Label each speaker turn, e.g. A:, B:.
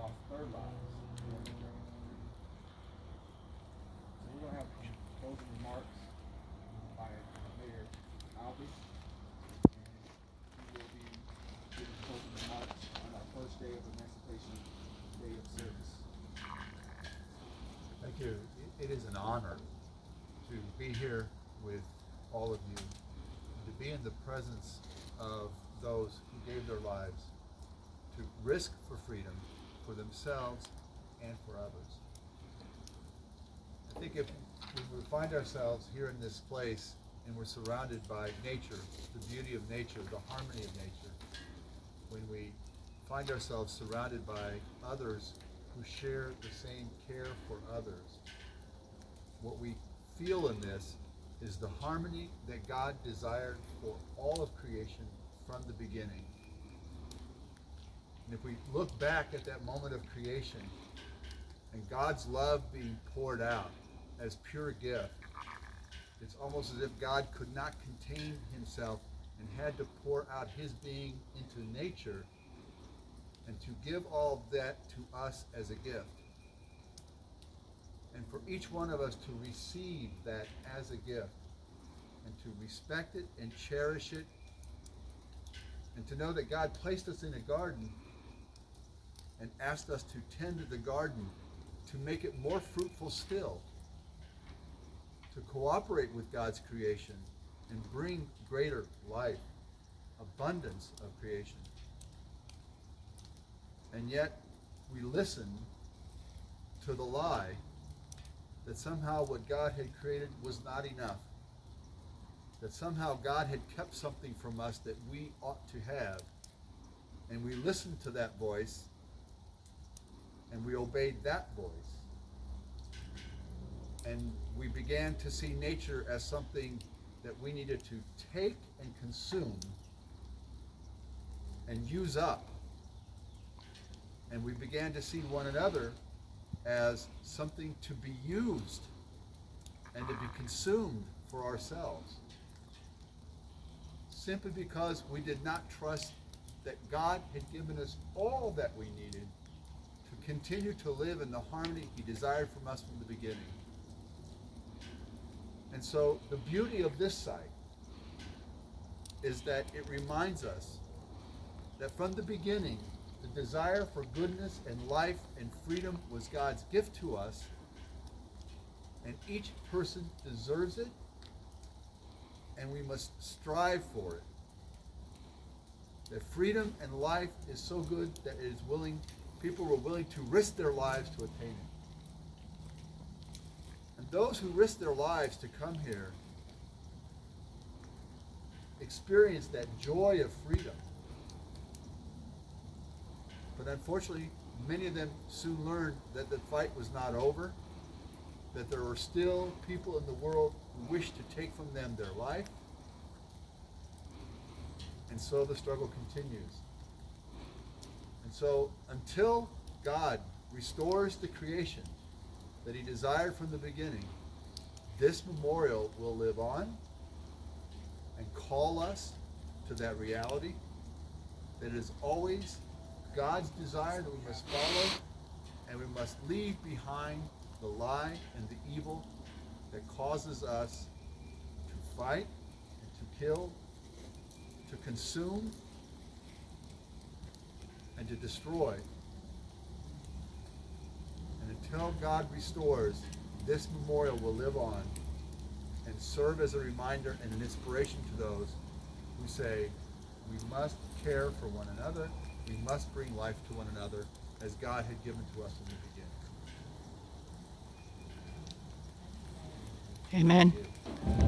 A: lost their lives during the journey. So we're going to have some closing remarks by Mayor Alvey, and he will be giving closing remarks on our first day of Emancipation Day of Service.
B: Thank you. It is an honor to be here with all of you, to be in the presence of those who gave their lives to risk for freedom, for themselves and for others. I think if we find ourselves here in this place and we're surrounded by nature, the beauty of nature, the harmony of nature, when we find ourselves surrounded by others who share the same care for others, what we feel in this is the harmony that God desired for all of creation from the beginning. And if we look back at that moment of creation and God's love being poured out as pure gift, it's almost as if God could not contain himself and had to pour out his being into nature and to give all that to us as a gift. And for each one of us to receive that as a gift and to respect it and cherish it, and to know that God placed us in a garden and asked us to tend the garden to make it more fruitful still, to cooperate with God's creation and bring greater life, abundance of creation. And yet we listen to the lie that somehow what God had created was not enough, that somehow God had kept something from us that we ought to have. And we listened to that voice, and we obeyed that voice. And we began to see nature as something that we needed to take and consume and use up. And we began to see one another as something to be used and to be consumed for ourselves, simply because we did not trust that God had given us all that we needed to continue to live in the harmony he desired from us from the beginning. And so the beauty of this site is that it reminds us that from the beginning, the desire for goodness and life and freedom was God's gift to us, and each person deserves it, and we must strive for it. That freedom and life is so good that it is people were willing to risk their lives to attain it. And those who risk their lives to come here experience that joy of freedom. But unfortunately, many of them soon learned that the fight was not over, that there are still people in the world who wish to take from them their life, and so the struggle continues. And so until God restores the creation that he desired from the beginning, this memorial will live on and call us to that reality that it is always God's desire that we must follow, and we must leave behind the lie and the evil that causes us to fight and to kill, to consume and to destroy. And until God restores, this memorial will live on and serve as a reminder and an inspiration to those who say, we must care for one another, we must bring life to one another as God had given to us in the beginning.
C: Amen.
B: Thank you.